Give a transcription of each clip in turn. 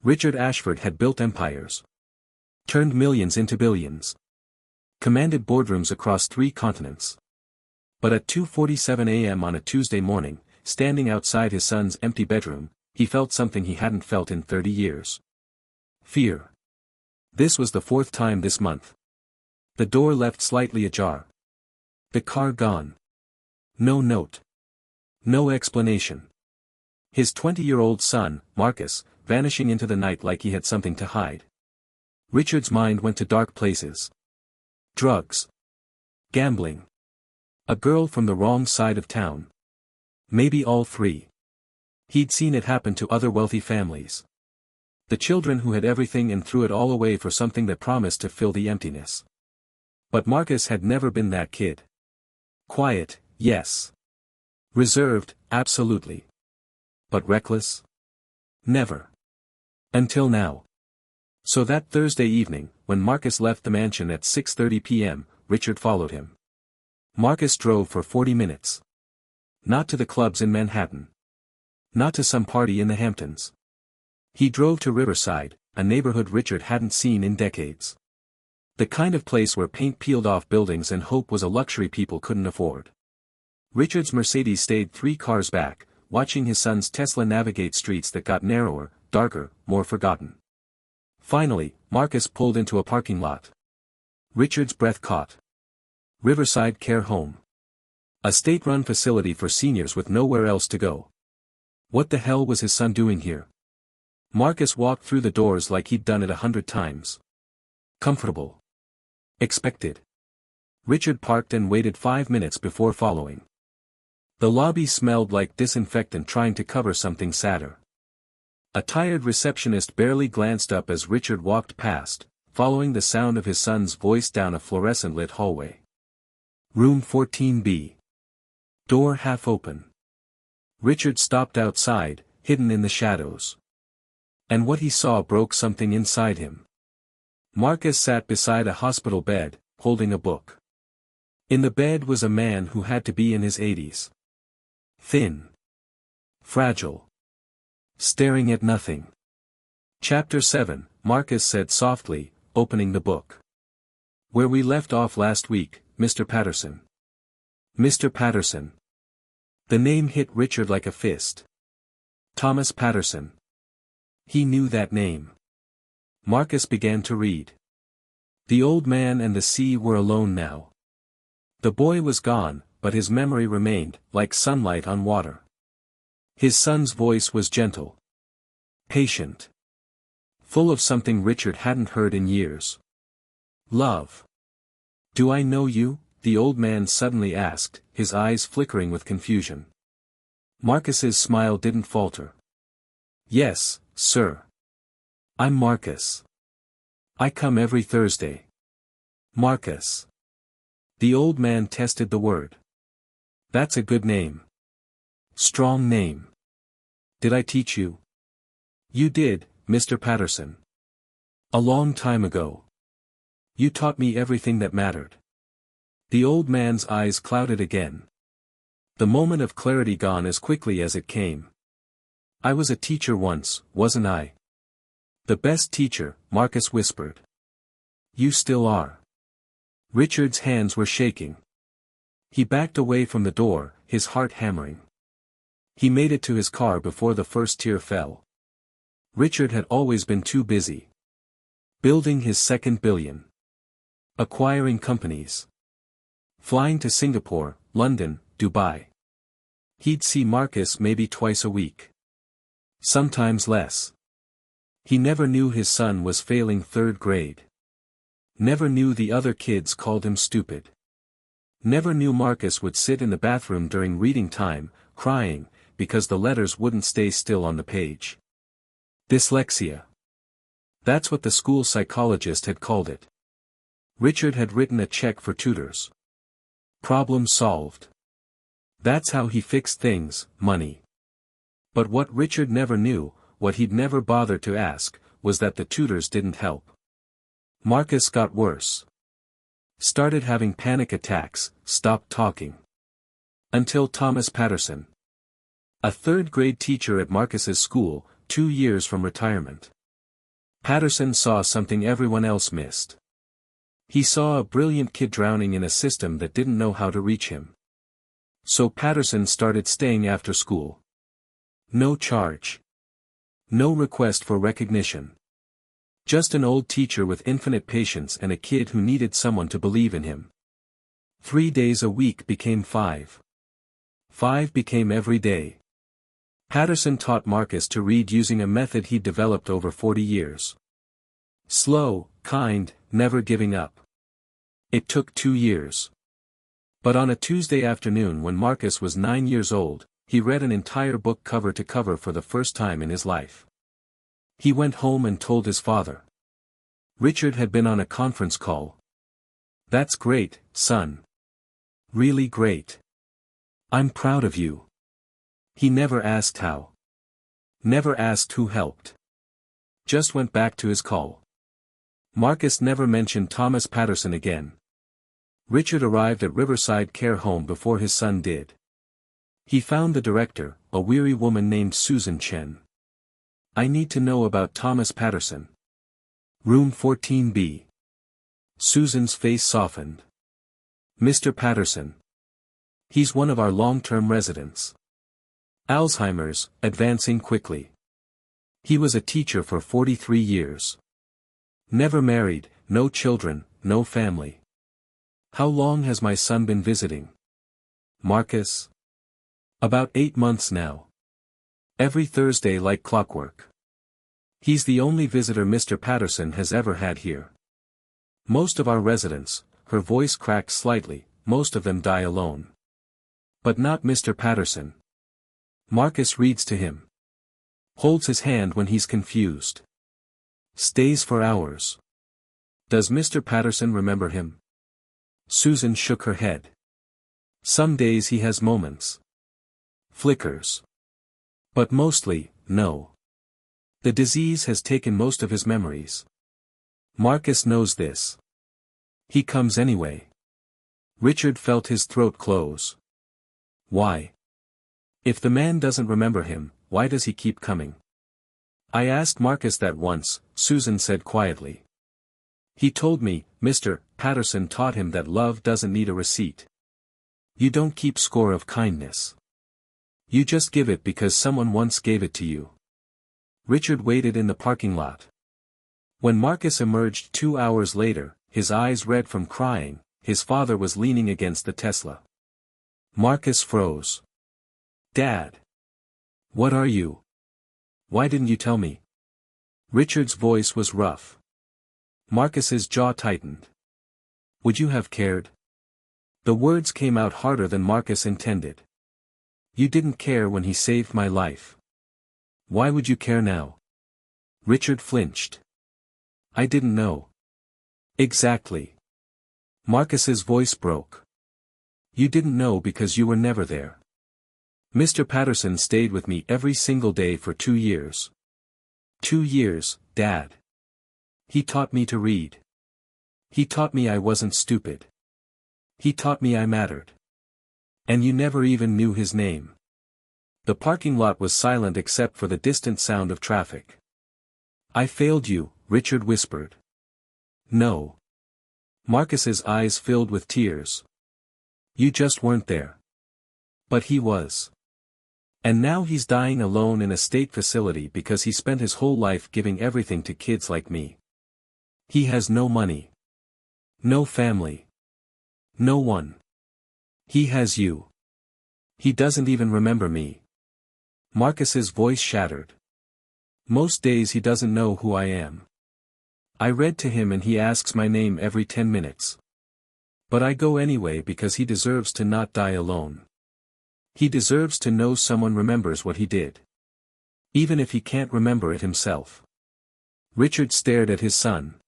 Richard Ashford had built empires. Turned millions into billions. Commanded boardrooms across 3 continents. But at 2:47 a.m. on a Tuesday morning, standing outside his son's empty bedroom, he felt something he hadn't felt in 30 years. Fear. This was the 4th time this month. The door left slightly ajar. The car gone. No note. No explanation. His 20-year-old son, Marcus, vanishing into the night like he had something to hide. Richard's mind went to dark places. Drugs. Gambling. A girl from the wrong side of town. Maybe all 3. He'd seen it happen to other wealthy families. The children who had everything and threw it all away for something that promised to fill the emptiness. But Marcus had never been that kid. Quiet, yes. Reserved, absolutely. But reckless? Never. Until now. So that Thursday evening, when Marcus left the mansion at 6:30 p.m., Richard followed him. Marcus drove for 40 minutes. Not to the clubs in Manhattan. Not to some party in the Hamptons. He drove to Riverside, a neighborhood Richard hadn't seen in decades. The kind of place where paint peeled off buildings and hope was a luxury people couldn't afford. Richard's Mercedes stayed 3 cars back, watching his son's Tesla navigate streets that got narrower, darker, more forgotten. Finally, Marcus pulled into a parking lot. Richard's breath caught. Riverside Care Home. A state-run facility for seniors with nowhere else to go. What the hell was his son doing here? Marcus walked through the doors like he'd done it 100 times. Comfortable. Expected. Richard parked and waited 5 minutes before following. The lobby smelled like disinfectant trying to cover something sadder. A tired receptionist barely glanced up as Richard walked past, following the sound of his son's voice down a fluorescent-lit hallway. Room 14B. Door half open. Richard stopped outside, hidden in the shadows. And what he saw broke something inside him. Marcus sat beside a hospital bed, holding a book. In the bed was a man who had to be in his 80s. Thin. Fragile. Staring at nothing. Chapter 7, Marcus said softly, opening the book. Where we left off last week, Mr. Patterson. Mr. Patterson. The name hit Richard like a fist. Thomas Patterson. He knew that name. Marcus began to read. The old man and the sea were alone now. The boy was gone, but his memory remained, like sunlight on water. His son's voice was gentle. Patient. Full of something Richard hadn't heard in years. Love. Do I know you? The old man suddenly asked, his eyes flickering with confusion. Marcus's smile didn't falter. Yes, sir. I'm Marcus. I come every Thursday. Marcus. The old man tested the word. That's a good name. Strong name. Did I teach you? You did, Mr. Patterson. A long time ago. You taught me everything that mattered. The old man's eyes clouded again. The moment of clarity gone as quickly as it came. I was a teacher once, wasn't I? The best teacher, Marcus whispered. You still are. Richard's hands were shaking. He backed away from the door, his heart hammering. He made it to his car before the first tear fell. Richard had always been too busy. Building his second billion. Acquiring companies. Flying to Singapore, London, Dubai. He'd see Marcus maybe twice a week. Sometimes less. He never knew his son was failing 3rd grade. Never knew the other kids called him stupid. Never knew Marcus would sit in the bathroom during reading time, crying, because the letters wouldn't stay still on the page. Dyslexia. That's what the school psychologist had called it. Richard had written a check for tutors. Problem solved. That's how he fixed things, money. But what Richard never knew, what he'd never bothered to ask, was that the tutors didn't help. Marcus got worse. Started having panic attacks, stopped talking. Until Thomas Patterson. A 3rd grade teacher at Marcus's school, 2 years from retirement. Patterson saw something everyone else missed. He saw a brilliant kid drowning in a system that didn't know how to reach him. So Patterson started staying after school. No charge. No request for recognition. Just an old teacher with infinite patience and a kid who needed someone to believe in him. 3 days a week became 5. 5 became every day. Patterson taught Marcus to read using a method he'd developed over 40 years. Slow, kind, never giving up. It took 2 years. But on a Tuesday afternoon when Marcus was 9 years old, he read an entire book cover to cover for the first time in his life. He went home and told his father. Richard had been on a conference call. "That's great, son. Really great. I'm proud of you." He never asked how. Never asked who helped. Just went back to his call. Marcus never mentioned Thomas Patterson again. Richard arrived at Riverside Care Home before his son did. He found the director, a weary woman named Susan Chen. "I need to know about Thomas Patterson. Room 14B. Susan's face softened. "Mr. Patterson. He's one of our long-term residents. Alzheimer's, advancing quickly. He was a teacher for 43 years. Never married, no children, no family. How long has my son been visiting?" "Marcus? About 8 months now. Every Thursday like clockwork. He's the only visitor Mr. Patterson has ever had here. Most of our residents," her voice cracked slightly, "most of them die alone. But not Mr. Patterson. Marcus reads to him. Holds his hand when he's confused. Stays for hours. Does Mr. Patterson remember him?" Susan shook her head. "Some days he has moments. Flickers. But mostly, no. The disease has taken most of his memories. Marcus knows this. He comes anyway." Richard felt his throat close. "Why? If the man doesn't remember him, why does he keep coming?" "I asked Marcus that once," Susan said quietly. "He told me, Mr. Patterson taught him that love doesn't need a receipt. You don't keep score of kindness. You just give it because someone once gave it to you." Richard waited in the parking lot. When Marcus emerged 2 hours later, his eyes red from crying, his father was leaning against the Tesla. Marcus froze. "Dad. What are you? Why didn't you tell me?" Richard's voice was rough. Marcus's jaw tightened. "Would you have cared?" The words came out harder than Marcus intended. "You didn't care when he saved my life. Why would you care now?" Richard flinched. "I didn't know." "Exactly." Marcus's voice broke. "You didn't know because you were never there. Mr. Patterson stayed with me every single day for 2 years. 2 years, Dad. He taught me to read. He taught me I wasn't stupid. He taught me I mattered. And you never even knew his name." The parking lot was silent except for the distant sound of traffic. "I failed you," Richard whispered. "No." Marcus's eyes filled with tears. "You just weren't there." "But he was. And now he's dying alone in a state facility because he spent his whole life giving everything to kids like me. He has no money. No family. No one. He has you. He doesn't even remember me." Marcus's voice shattered. "Most days he doesn't know who I am. I read to him and he asks my name every 10 minutes. But I go anyway because he deserves to not die alone. He deserves to know someone remembers what he did. Even if he can't remember it himself." Richard stared at his son.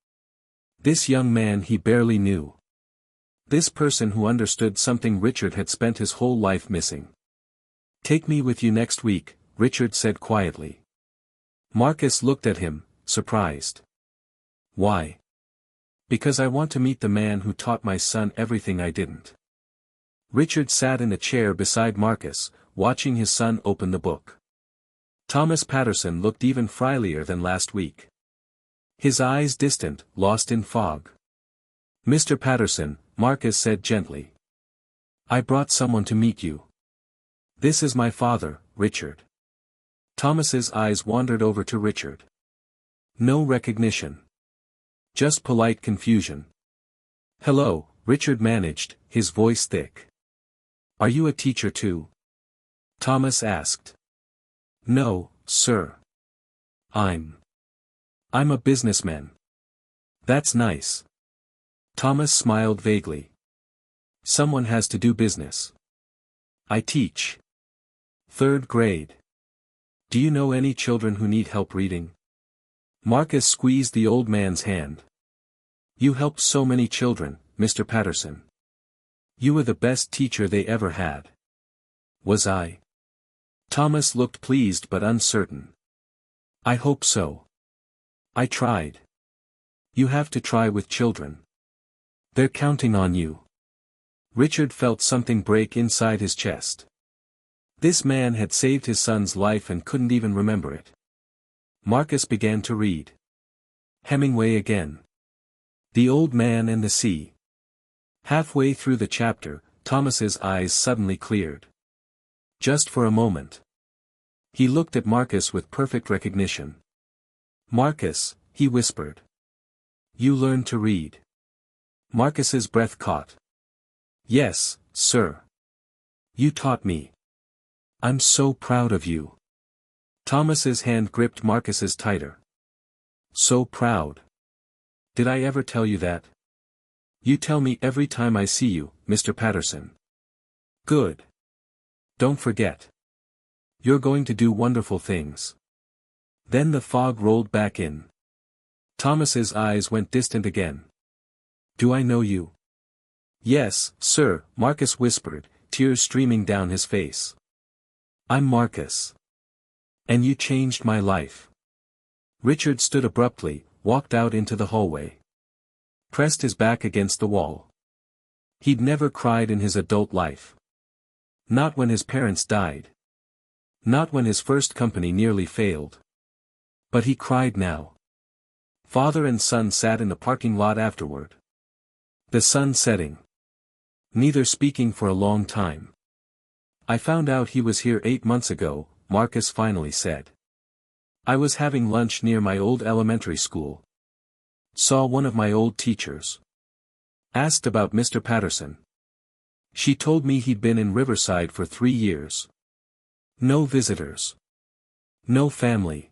This young man he barely knew. This person who understood something Richard had spent his whole life missing. "Take me with you next week," Richard said quietly. Marcus looked at him, surprised. "Why?" "Because I want to meet the man who taught my son everything I didn't." Richard sat in a chair beside Marcus, watching his son open the book. Thomas Patterson looked even friendlier than last week. His eyes distant, lost in fog. "Mr. Patterson," Marcus said gently. "I brought someone to meet you. This is my father, Richard." Thomas's eyes wandered over to Richard. No recognition. Just polite confusion. "Hello," Richard managed, his voice thick. "Are you a teacher too?" Thomas asked. "No, sir. I'm a businessman." "That's nice." Thomas smiled vaguely. "Someone has to do business." "I teach. 3rd grade. Do you know any children who need help reading?" Marcus squeezed the old man's hand. "You help so many children, Mr. Patterson. You were the best teacher they ever had." "Was I?" Thomas looked pleased but uncertain. "I hope so. I tried. You have to try with children. They're counting on you." Richard felt something break inside his chest. This man had saved his son's life and couldn't even remember it. Marcus began to read. Hemingway again. The Old Man and the Sea. Halfway through the chapter, Thomas's eyes suddenly cleared. Just for a moment. He looked at Marcus with perfect recognition. "Marcus," he whispered. "You learned to read." Marcus's breath caught. "Yes, sir. You taught me. I'm so proud of you." Thomas's hand gripped Marcus's tighter. "So proud. Did I ever tell you that?" "You tell me every time I see you, Mr. Patterson." "Good. Don't forget. You're going to do wonderful things." Then the fog rolled back in. Thomas's eyes went distant again. "Do I know you?" "Yes, sir," Marcus whispered, tears streaming down his face. "I'm Marcus. And you changed my life." Richard stood abruptly, walked out into the hallway. Pressed his back against the wall. He'd never cried in his adult life. Not when his parents died. Not when his first company nearly failed. But he cried now. Father and son sat in the parking lot afterward. The sun setting. Neither speaking for a long time. "I found out he was here 8 months ago," Marcus finally said. "I was having lunch near my old elementary school. Saw one of my old teachers. Asked about Mr. Patterson. She told me he'd been in Riverside for 3 years. No visitors. No family.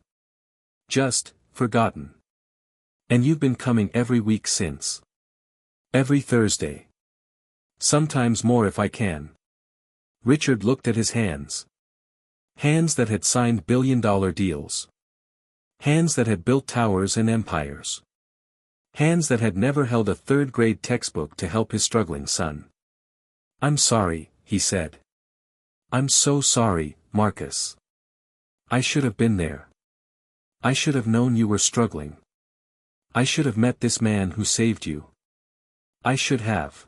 Just, forgotten. And you've been coming every week since. Every Thursday. Sometimes more if I can." Richard looked at his hands. Hands that had signed billion-dollar deals. Hands that had built towers and empires. Hands that had never held a 3rd-grade textbook to help his struggling son. "I'm sorry," he said. "I'm so sorry, Marcus. I should have been there. I should have known you were struggling. I should have met this man who saved you. I should have."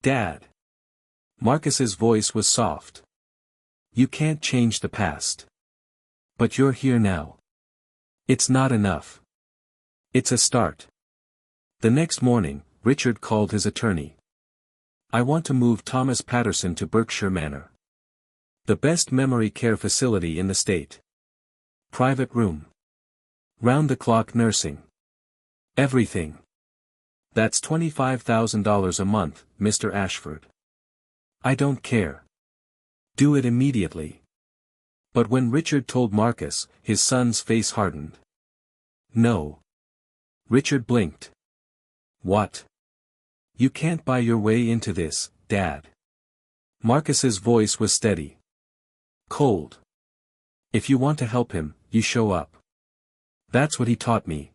"Dad." Marcus's voice was soft. "You can't change the past. But you're here now. It's not enough. It's a start." The next morning, Richard called his attorney. "I want to move Thomas Patterson to Berkshire Manor. The best memory care facility in the state. Private room. Round-the-clock nursing. Everything. That's $25,000 a month, Mr. Ashford. I don't care. Do it immediately." But when Richard told Marcus, his son's face hardened. "No." Richard blinked. "What? You can't buy your way into this, Dad." Marcus's voice was steady. Cold. "If you want to help him, you show up. That's what he taught me.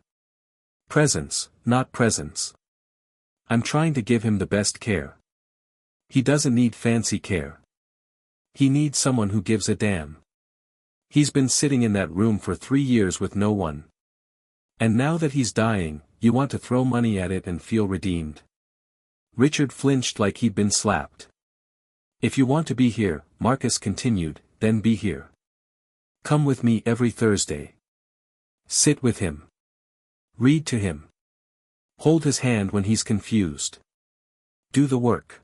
Presence, not presence. I'm trying to give him the best care. He doesn't need fancy care. He needs someone who gives a damn. He's been sitting in that room for 3 years with no one. And now that he's dying, you want to throw money at it and feel redeemed." Richard flinched like he'd been slapped. "If you want to be here," Marcus continued, "then be here. Come with me every Thursday. Sit with him. Read to him. Hold his hand when he's confused. Do the work.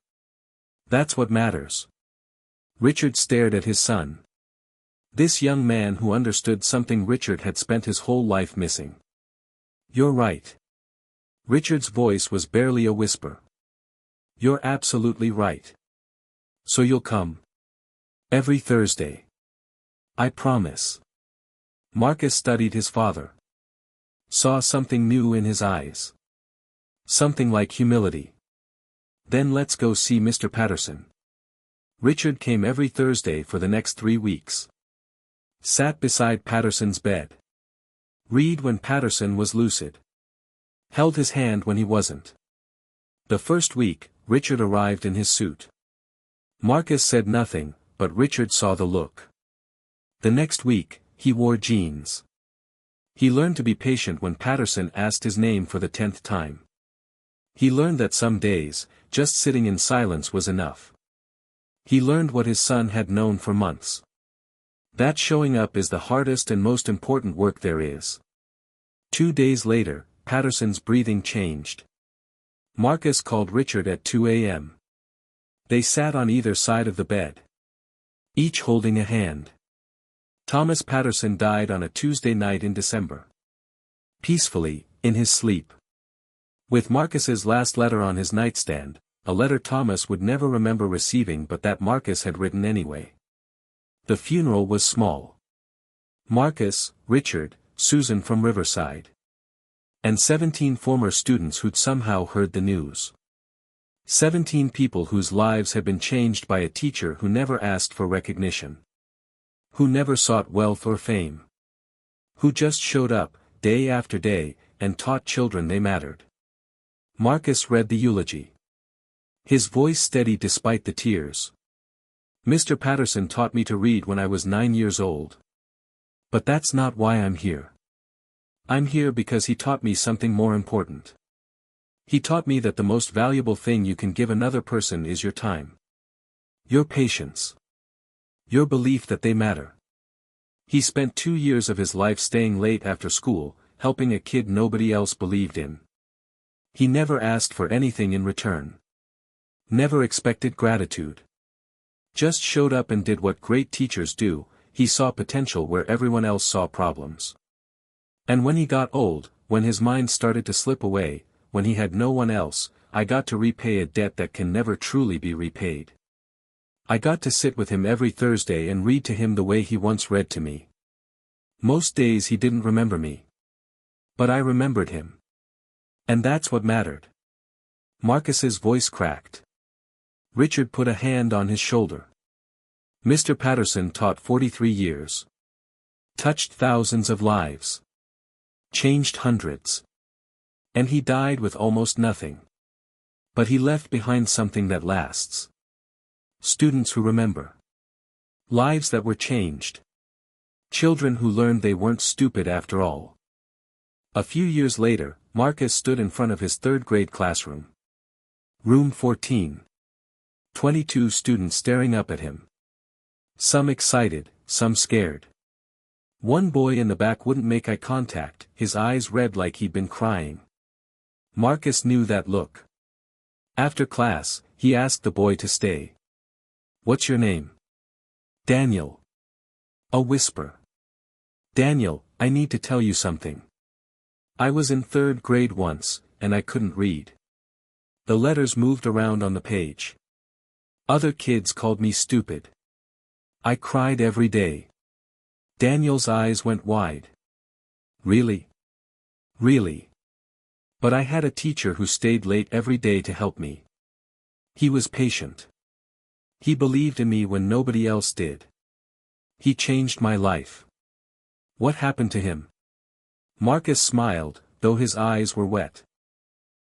That's what matters. Richard stared at his son. This young man who understood something Richard had spent his whole life missing. You're right. Richard's voice was barely a whisper. You're absolutely right. So you'll come? Every Thursday. I promise. Marcus studied his father. Saw something new in his eyes. Something like humility. Then let's go see Mr. Patterson. Richard came every Thursday for the next 3 weeks. Sat beside Patterson's bed. Read when Patterson was lucid. Held his hand when he wasn't. The first week, Richard arrived in his suit. Marcus said nothing, but Richard saw the look. The next week, he wore jeans. He learned to be patient when Patterson asked his name for the 10th time. He learned that some days, just sitting in silence was enough. He learned what his son had known for months. That showing up is the hardest and most important work there is. 2 days later, Patterson's breathing changed. Marcus called Richard at 2 a.m. They sat on either side of the bed. Each holding a hand. Thomas Patterson died on a Tuesday night in December. Peacefully, in his sleep. With Marcus's last letter on his nightstand, a letter Thomas would never remember receiving but that Marcus had written anyway. The funeral was small. Marcus, Richard, Susan from Riverside. And 17 former students who'd somehow heard the news. 17 people whose lives had been changed by a teacher who never asked for recognition. Who never sought wealth or fame. Who just showed up, day after day, and taught children they mattered. Marcus read the eulogy. His voice steady despite the tears. Mr. Patterson taught me to read when I was 9 years old. But that's not why I'm here. I'm here because he taught me something more important. He taught me that the most valuable thing you can give another person is your time. Your patience. Your belief that they matter. He spent 2 years of his life staying late after school, helping a kid nobody else believed in. He never asked for anything in return. Never expected gratitude. Just showed up and did what great teachers do. He saw potential where everyone else saw problems. And when he got old, when his mind started to slip away, when he had no one else, I got to repay a debt that can never truly be repaid. I got to sit with him every Thursday and read to him the way he once read to me. Most days he didn't remember me. But I remembered him. And that's what mattered. Marcus's voice cracked. Richard put a hand on his shoulder. Mr. Patterson taught 43 years. Touched thousands of lives. Changed hundreds. And he died with almost nothing. But he left behind something that lasts. Students who remember. Lives that were changed. Children who learned they weren't stupid after all. A few years later, Marcus stood in front of his 3rd grade classroom. Room 14. 22 students staring up at him. Some excited, some scared. One boy in the back wouldn't make eye contact, his eyes red like he'd been crying. Marcus knew that look. After class, he asked the boy to stay. What's your name? Daniel. A whisper. Daniel, I need to tell you something. I was in 3rd grade once, and I couldn't read. The letters moved around on the page. Other kids called me stupid. I cried every day. Daniel's eyes went wide. Really? Really? But I had a teacher who stayed late every day to help me. He was patient. He believed in me when nobody else did. He changed my life. What happened to him? Marcus smiled, though his eyes were wet.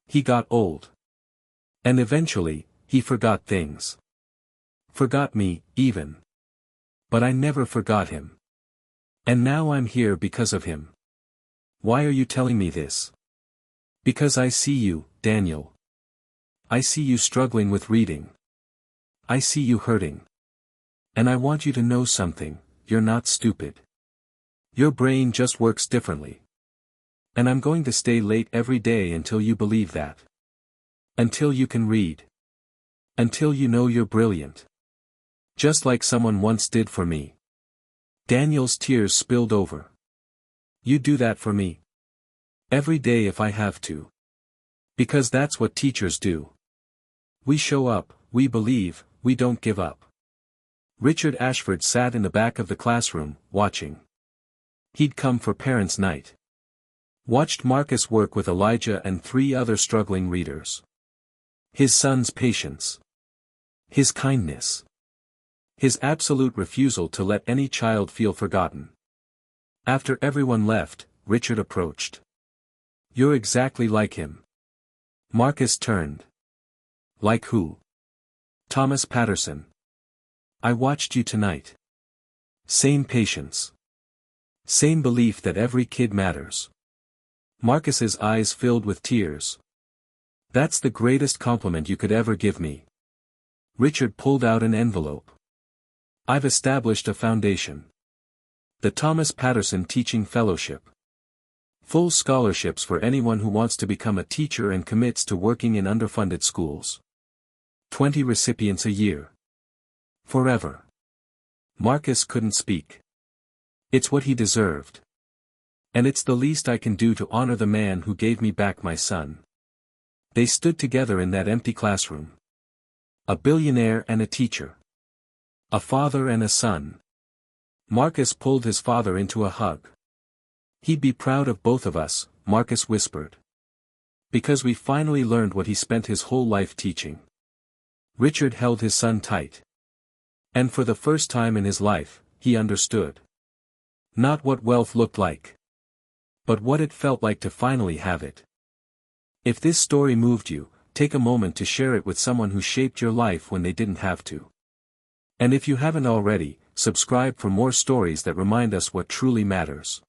He got old. And eventually, he forgot things. Forgot me, even. But I never forgot him. And now I'm here because of him. Why are you telling me this? Because I see you, Daniel. I see you struggling with reading. I see you hurting. And I want you to know something, you're not stupid. Your brain just works differently. And I'm going to stay late every day until you believe that. Until you can read. Until you know you're brilliant. Just like someone once did for me. Daniel's tears spilled over. You do that for me. Every day if I have to. Because that's what teachers do. We show up, we believe, we don't give up. Richard Ashford sat in the back of the classroom, watching. He'd come for parents' night. Watched Marcus work with Elijah and 3 other struggling readers. His son's patience. His kindness. His absolute refusal to let any child feel forgotten. After everyone left, Richard approached. You're exactly like him. Marcus turned. Like who? Thomas Patterson. I watched you tonight. Same patience. Same belief that every kid matters. Marcus's eyes filled with tears. That's the greatest compliment you could ever give me. Richard pulled out an envelope. I've established a foundation. The Thomas Patterson Teaching Fellowship. Full scholarships for anyone who wants to become a teacher and commits to working in underfunded schools. 20 recipients a year. Forever. Marcus couldn't speak. It's what he deserved. And it's the least I can do to honor the man who gave me back my son. They stood together in that empty classroom. A billionaire and a teacher. A father and a son. Marcus pulled his father into a hug. He'd be proud of both of us, Marcus whispered. Because we finally learned what he spent his whole life teaching. Richard held his son tight. And for the first time in his life, he understood. Not what wealth looked like. But what it felt like to finally have it. If this story moved you, take a moment to share it with someone who shaped your life when they didn't have to. And if you haven't already, subscribe for more stories that remind us what truly matters.